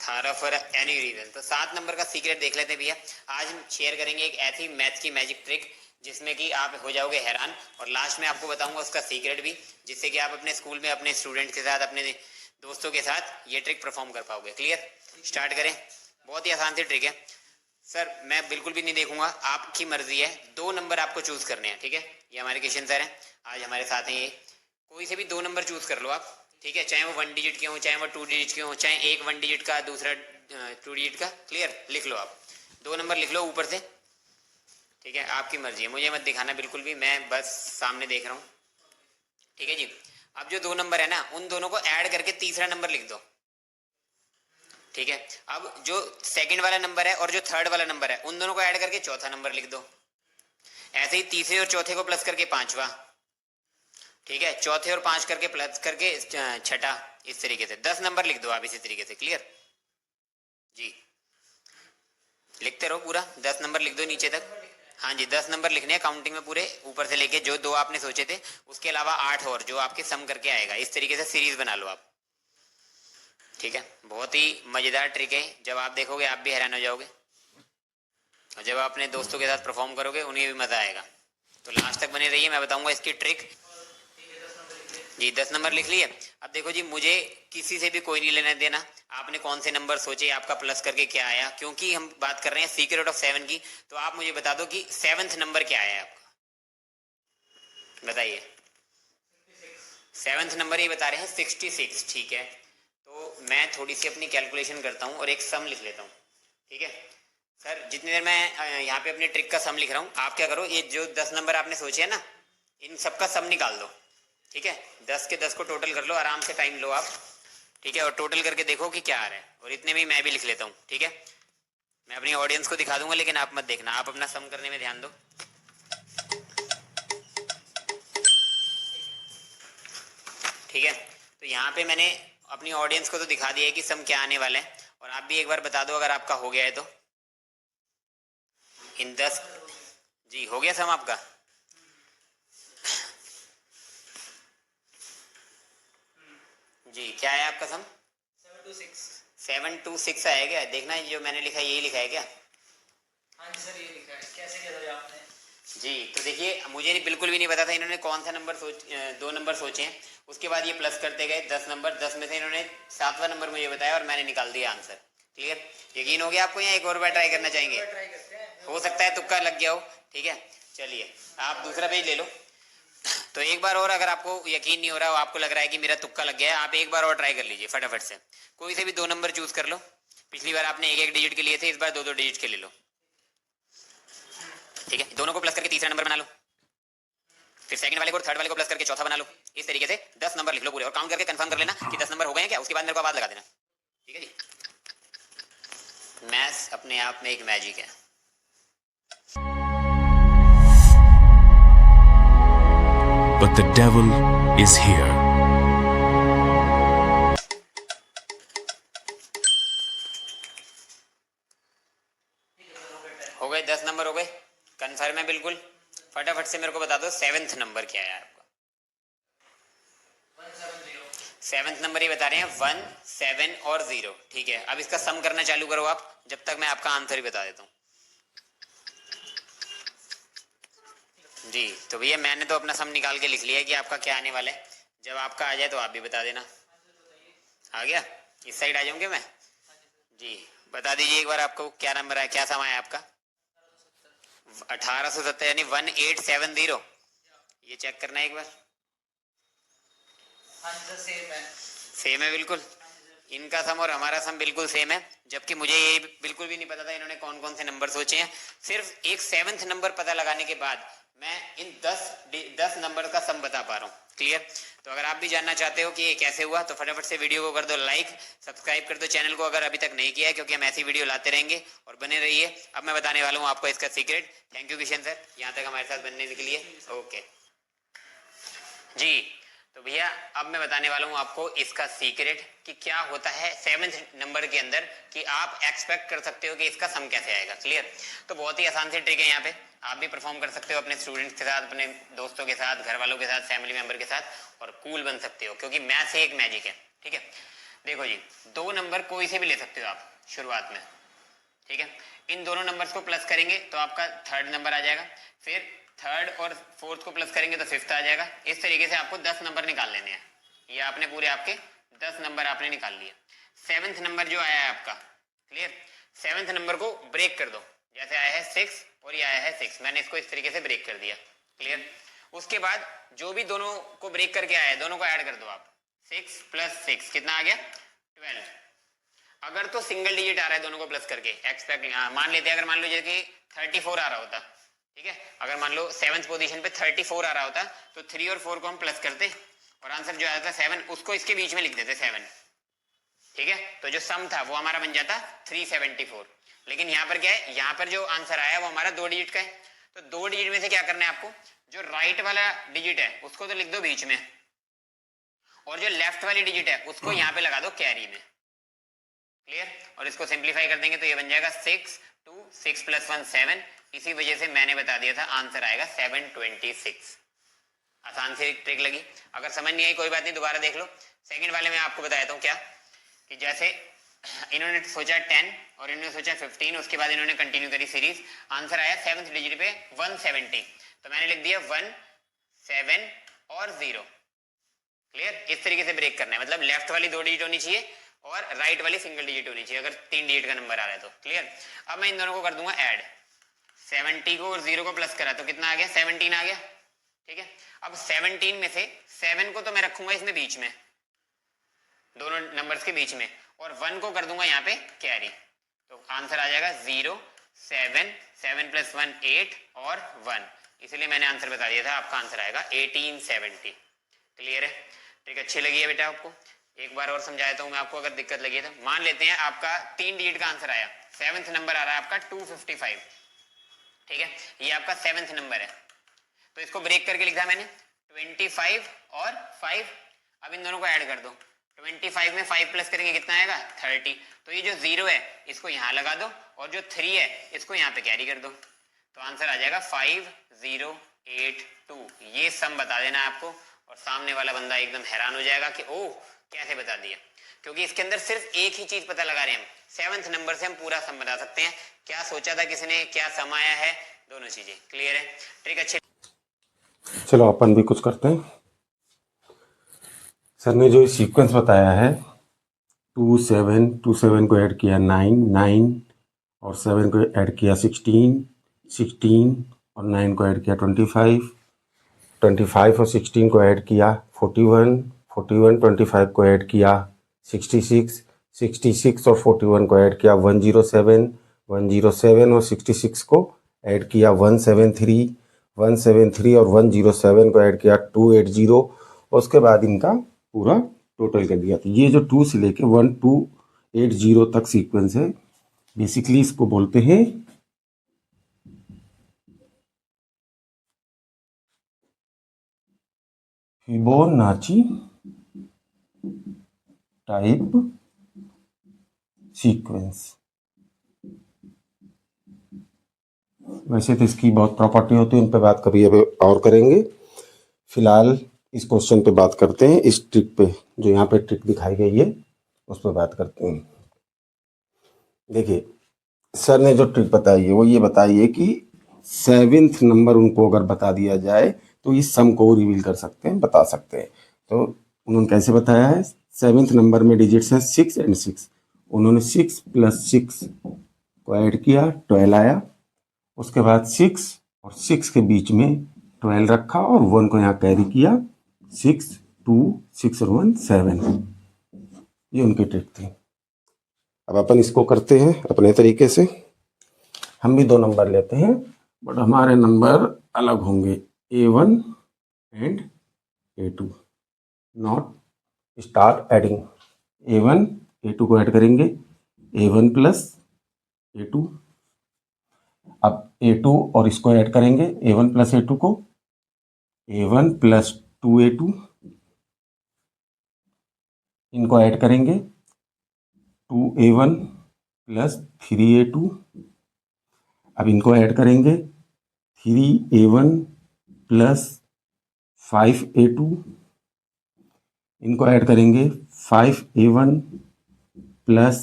18 for any reason. तो 7 number का secret देख लेते हैं भैया। आज हम शेयर करेंगे एक ऐसी मैथ्स की मैजिक ट्रिक जिसमें कि आप हो जाओगे हैरान, और लास्ट में आपको बताऊंगा उसका सीक्रेट भी, जिससे कि आप अपने स्कूल में अपने स्टूडेंट के साथ, अपने दोस्तों के साथ ये ट्रिक परफॉर्म कर पाओगे। क्लियर? स्टार्ट करें। बहुत ही आसान सी ट्रिक है सर, मैं बिल्कुल भी नहीं देखूंगा, आपकी मर्जी है। 2 नंबर आपको चूज करने हैं, ठीक है? ये हमारे किशन सर हैं, आज हमारे साथ हैं। ये कोई से भी 2 नंबर चूज कर लो आप, ठीक है? चाहे वो 1 डिजिट के हो, चाहे वो 2 डिजिट के हो, चाहे एक 1 डिजिट का दूसरा 2 डिजिट का। क्लियर? लिख लो आप 2 नंबर लिख लो ऊपर से, ठीक है? आपकी मर्जी है, मुझे मत दिखाना बिल्कुल भी, मैं बस सामने देख रहा हूँ, ठीक है जी? अब जो 2 नंबर है ना, उन दोनों को ऐड करके तीसरा नंबर लिख दो, ठीक है? अब जो सेकंड वाला नंबर है और जो थर्ड वाला नंबर है, उन दोनों को ऐड करके चौथा नंबर लिख दो। ऐसे ही तीसरे और चौथे को प्लस करके पांचवा, ठीक है? चौथे और 5 करके प्लस करके छठा। इस तरीके से 10 नंबर लिख दो आप इसी तरीके से। क्लियर जी? लिखते रहो पूरा, 10 नंबर लिख दो नीचे तक। हाँ जी, 10 नंबर लिखने हैं काउंटिंग में पूरे, ऊपर से लेके जो 2 आपने सोचे थे उसके अलावा 8 और जो आपके सम करके आएगा। इस तरीके से सीरीज बना लो आप, ठीक है? बहुत ही मजेदार ट्रिक है, जब आप देखोगे आप भी हैरान हो जाओगे, और जब आप अपने दोस्तों के साथ परफॉर्म करोगे उन्हें भी मजा आएगा। तो लास्ट तक बने रहिए, मैं बताऊंगा इसकी ट्रिक। जी 10 नंबर लिख लिए। अब देखो जी, मुझे किसी से भी कोई नहीं लेना देना आपने कौन से नंबर सोचे, आपका प्लस करके क्या आया, क्योंकि हम बात कर रहे हैं सीक्रेट ऑफ 7 की। तो आप मुझे बता दो कि 7th नंबर क्या आया आपका, बताइए। 7th नंबर ये बता रहे हैं 66, ठीक है? तो मैं थोड़ी सी अपनी कैलकुलेशन करता हूँ और एक सम लिख लेता हूँ, ठीक है? सर जितनी देर मैं यहाँ पे अपनी ट्रिक का सम लिख रहा हूँ, आप क्या करो, ये जो 10 नंबर आपने सोचे हैं ना, इन सबका सम निकाल दो, ठीक है? 10 के 10 को टोटल कर लो, आराम से टाइम लो आप, ठीक है? और टोटल करके देखो कि क्या आ रहा है, और इतने में मैं भी लिख लेता हूँ, ठीक है? मैं अपनी ऑडियंस को दिखा दूंगा, लेकिन आप मत देखना, आप अपना सम करने में ध्यान दो। ठीक है? तो यहाँ पे मैंने अपनी ऑडियंस को तो दिखा दिया है कि सम क्या आने वाला है, और आप भी एक बार बता दो अगर आपका हो गया है तो। इन 10 जी हो गया सम आपका? जी क्या है आपका सम? 726 आया क्या? देखना जो मैंने लिखा है यही लिखा है क्या? हाँ जी सर, ये लिखा है। कैसे किया था आपने? जी तो देखिए, मुझे बिल्कुल भी नहीं पता था इन्होंने कौन सा नंबर 2 नंबर सोचे हैं। उसके बाद ये प्लस करते गए 10 नंबर, 10 में से इन्होंने 7वां नंबर मुझे बताया और मैंने निकाल दिया आंसर। क्लियर? यकीन हो गया आपको, या एक और बार ट्राई करना चाहेंगे? ट्राई करते हैं, हो सकता है तुक्का लग गया हो, ठीक है? चलिए आप दूसरा पेज ले लो। तो एक बार और, अगर आपको यकीन नहीं हो रहा हो, आपको लग रहा है कि मेरा तुक्का लग गया है, आप एक बार और ट्राई कर लीजिए फटाफट से। कोई से भी 2 नंबर चूज कर लो। पिछली बार आपने एक डिजिट के लिए थे, इस बार 2 डिजिट के ले लो, ठीक है? दोनों को प्लस करके तीसरा नंबर बना लो, फिर सेकंड वाले को थर्ड वाले को प्लस करके चौथा बना लो। इस तरीके से 10 नंबर लिख लो पूरे, और काउंट करके कंफर्म कर लेना कि 10 नंबर हो गए हैं क्या, उसके बाद मेरे को आवाज लगा देना, ठीक है जी? मैथ्स अपने आप में एक मैजिक है। But the devil is here. हो गए 10 नंबर हो गए, कंफर्म है बिल्कुल? फटाफट से मेरे को बता दो 7th नंबर क्या है आपका? 7th नंबर ही बता रहे हैं, 1 7 और 0, ठीक है? अब इसका सम करना चालू करो आप, जब तक मैं आपका आंसर ही बता देता हूँ। जी तो भैया मैंने तो अपना सम निकाल के लिख लिया है कि आपका क्या आने वाला है। जब आपका आ जाए तो आप भी बता देना। आ गया? इस साइड आ जाऊंगे मैं? जी बता दीजिए एक बार आपको क्या नंबर है, क्या सम आया आपका? 1870, यानी 1870। ये चेक करना है एक बार। हाँ जी सर, सेम है। सेम है बिल्कुल, इनका सम और हमारा सम बिल्कुल सेम है, जबकि मुझे ये बिल्कुल भी नहीं पता था इन्होंने कौन कौन से नंबर सोचे हैं। सिर्फ एक 7th नंबर पता लगाने के बाद मैं इन 10 नंबर का सम बता पा रहा हूँ। क्लियर? तो अगर आप भी जानना चाहते हो कि ये कैसे हुआ, तो फटाफट से वीडियो को कर दो लाइक, सब्सक्राइब कर दो चैनल को अगर अभी तक नहीं किया है, क्योंकि हम ऐसी वीडियो लाते रहेंगे, और बने रहिए। अब मैं बताने वाला हूँ आपको इसका secret. Thank you Kishan sir, यहाँ तक हमारे साथ बनने के लिए। ओके जी, तो भैया अब मैं बताने वाला हूँ आपको इसका सीक्रेट कि क्या होता है 7th नंबर के अंदर, कि आप एक्सपेक्ट कर सकते हो कि इसका सम कैसे आएगा। क्लियर? तो बहुत ही आसान सी ट्रिक है, यहाँ पे आप भी परफॉर्म कर सकते हो अपने स्टूडेंट्स के साथ, अपने दोस्तों के साथ, घर वालों के साथ, फैमिली मेंबर के साथ, और कूल बन सकते हो, क्योंकि मैथ्स एक मैजिक है। ठीक है? देखो जी, दो नंबर कोई से भी ले सकते हो आप शुरुआत में, ठीक है। इन दोनों नंबर्स को प्लस करेंगे तो आपका थर्ड नंबर आ जाएगा, फिर थर्ड और फोर्थ को प्लस करेंगे तो फिफ्थ आ जाएगा। इस तरीके से आपको 10 नंबर निकाल लेने हैं। ये आपने पूरे आपके 10 नंबर आपने निकाल लिए। सेवेंथ नंबर जो आया है आपका, क्लियर, सेवेंथ नंबर को ब्रेक कर दो। जैसे आया है 6 और ये आया है 6, मैंने इसको इस तरीके से ब्रेक कर दिया, क्लियर। उसके बाद जो भी दोनों को ब्रेक करके आया है दोनों को ऐड कर दो आप। 6 + 6 कितना आ गया? 12। अगर तो सिंगल डिजिट आ रहा है दोनों को प्लस करके, एक्सपेक्ट मान लेते हैं, अगर मान लो जैसे कि 34 आ रहा होता, ठीक है, अगर मान लो 7th पोजीशन पे 34 आ रहा होता तो 3 और 4 को हम प्लस करते और आंसर जो आया था 7 उसको इसके बीच में लिख देते 7, ठीक है। तो जो सम था वो हमारा बन जाता 374। लेकिन यहाँ पर क्या है, यहाँ पर जो आंसर आया वो हमारा 2 डिजिट का है। तो 2 डिजिट में से क्या करना है आपको, जो राइट वाला डिजिट है उसको तो लिख दो बीच में, और जो लेफ्ट वाली डिजिट है उसको यहाँ पे लगा दो कैरी में, क्लियर। और इसको सिंप्लीफाई कर देंगे तो ये बन जाएगा 6 2 6 + 1 7। इसी वजह से मैंने बता दिया था आंसर आएगा 726। आसान सी ट्रिक लगी। अगर समझ नहीं आई कोई बात नहीं, दोबारा देख लो। सेकंड वाले में आपको बताया था क्या कि जैसे इन्होंने सोचा 10 और इन्होंने सोचा 15, उसके बाद इन्होंने कंटिन्यू करी सीरीज। आंसर आया 7th डिजिट पे 170, तो मैंने लिख दिया 1 7 और 0, क्लियर। इस तरीके से ब्रेक करना है, मतलब लेफ्ट वाली 2 डिजिट होनी चाहिए और राइट वाली सिंगल डिजिट होनी चाहिए, अगर 3 डिजिट का नंबर आ रहा है तो, क्लियर। अब मैं इन दोनों को कर दूंगा ऐड। 70 को और 0 को प्लस करा तो कितना आ गया? 17 आ गया, ठीक है। अब 17 में से 7 को तो मैं रखूंगा इसमें बीच में, दोनों नंबर्स के बीच में, और 1 को कर दूंगा यहाँ पे कैरी। तो आंसर आ जाएगा 0 7 7 + 1 8 और 1, इसलिए मैंने आंसर बता दिया था, आपका आंसर आएगा 1870। क्लियर है? ट्रिक अच्छी लगी है बेटा आपको? एक बार और समझाया था मैं आपको, अगर दिक्कत लगी है तो। मान लेते हैं आपका 3 डिजिट का आंसर आया, 7th नंबर आ रहा है आपका 255, ठीक है, ये आपका 7th नंबर है। तो इसको ब्रेक करके लिखा मैंने 25 और 5। अब इन दोनों को ऐड कर दो, 25 में 5 प्लस करेंगे कितना आएगा? 30। तो ये जो 0 है इसको यहाँ लगा दो और जो 3 है इसको यहाँ पे कैरी कर दो, तो आंसर आ जाएगा 5082। ये सम बता देना है आपको, और सामने वाला बंदा एकदम हैरान हो जाएगा कि ओह कैसे बता दिया, क्योंकि इसके अंदर सिर्फ एक ही चीज पता लगा रहे हैं हम। 7th नंबर से हम पूरा सम बता सकते हैं, क्या सोचा था किसने, क्या सम आया है, दोनों चीजें। क्लियर है? ट्रिक अच्छी। चलो अपन भी कुछ करते हैं। सर ने जो सीक्वेंस बताया है 2 7 2 7 को ऐड किया 9 9 और 7 को ऐड किया 16 16 और 9 को ऐड किया 25 25 और 16 को ऐड किया 41 41 25 को ऐड किया 66 66 और 41 को ऐड किया 107 107 और 66 को ऐड किया 173 173 और 107 को ऐड किया 280, और उसके बाद इनका पूरा टोटल कर दिया। तो ये जो 2 से लेके 1280 तक सीक्वेंस है, बेसिकली इसको बोलते हैं फिबोनाची टाइप सीक्वेंस। वैसे तो इसकी बहुत प्रॉपर्टी होती है, उन पर बात कभी अब और करेंगे। फिलहाल इस क्वेश्चन पे बात करते हैं, इस ट्रिक पे जो यहाँ पे ट्रिक दिखाई गई है उस पर बात करते हैं। देखिए सर ने जो ट्रिक बताई है वो ये बताई है कि 7th नंबर उनको अगर बता दिया जाए तो इस सम को रिवील कर सकते हैं, बता सकते हैं। तो उन्होंने कैसे बताया है? 7th नंबर में डिजिट्स हैं 6 और 6, उन्होंने 6 + 6 को ऐड किया 12 आया, उसके बाद 6 और 6 के बीच में 12 रखा और 1 को यहाँ कैरी किया, 6 2 6 और 1 7। ये उनकी ट्रिक थी। अब अपन इसको करते हैं अपने तरीके से। हम भी 2 नंबर लेते हैं, बट हमारे नंबर अलग होंगे, A1 and A2। Not start adding. A1 A2 को ऐड करेंगे, A1 + A2। अब A2 और इसको ऐड करेंगे, A1 + A2 को, A1 + 2A2, इनको ऐड करेंगे 2A1 + 3A2। अब इनको ऐड करेंगे 3A1 + 5A2, इनको ऐड करेंगे 5A1 प्लस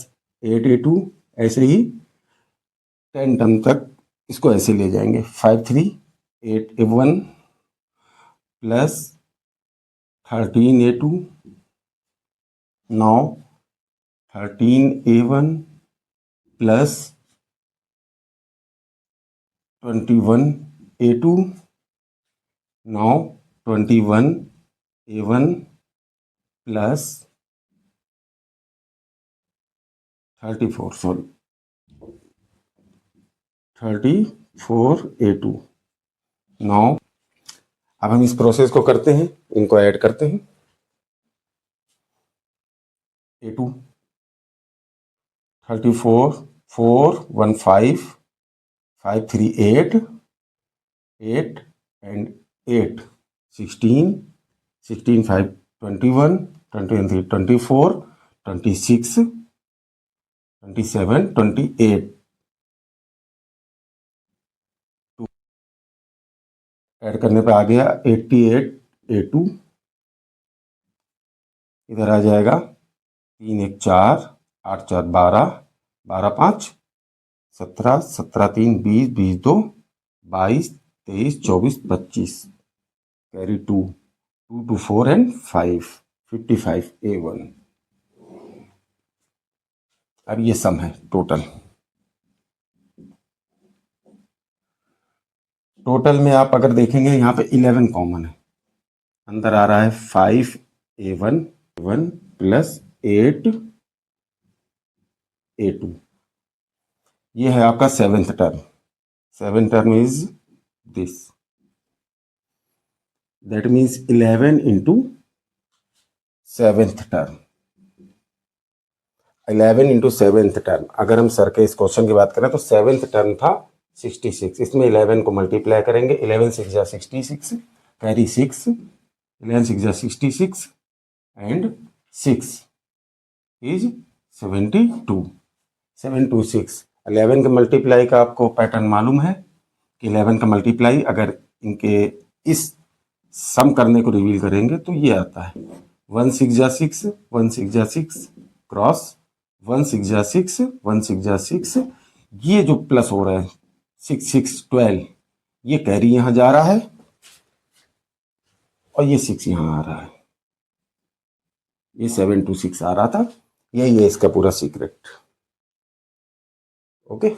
8A2, ऐसे ही 10 टर्म तक इसको ऐसे ले जाएंगे। 5 3 8A1 plus 13A2, now 13A1 plus 21A2, now 21A1 plus 34A2। Now अब हम इस प्रोसेस को करते हैं, इनको ऐड करते हैं। A2 34 4 1 5 5 3 8 8 and 8 16 16 5 21 21 3 24 26 27 28। ऐड करने पे आ गया 88A2। इधर आ जाएगा 3 1 4 8 4 12 12 5 17 17 3 20 20 2 22 23 24 25। Carry 2 2 2 4 and 5 55A1। अब ये सम है टोटल। टोटल में आप अगर देखेंगे यहाँ पे 11 कॉमन है, अंदर आ रहा है 5A1 1 प्लस 8A2। ये है आपका 7th term. 7th term is this, that means 11 into 7th term. 11 into 7th term. अगर हम सर के इस क्वेश्चन की बात करें तो 7th टर्म था 66, इसमें 11 को मल्टीप्लाई करेंगे। 11 6 जा 66, कैरी 6, 11 6 जा 66 एंड 6 इज 72। 726। 11 के मल्टीप्लाई का आपको पैटर्न मालूम है कि 11 का मल्टीप्लाई अगर इनके इस सम करने को रिवील करेंगे तो ये आता है 1 6 जा 6 1 6 जा 6 क्रॉस 1 6 जा 6 1 6 जा 6। ये जो प्लस हो रहा है 6 6 12, ये कैरी यहां जा रहा है और ये 6 यहां आ रहा है। ये 7 2 6 आ रहा था। यही है इसका पूरा सीक्रेट। ओके।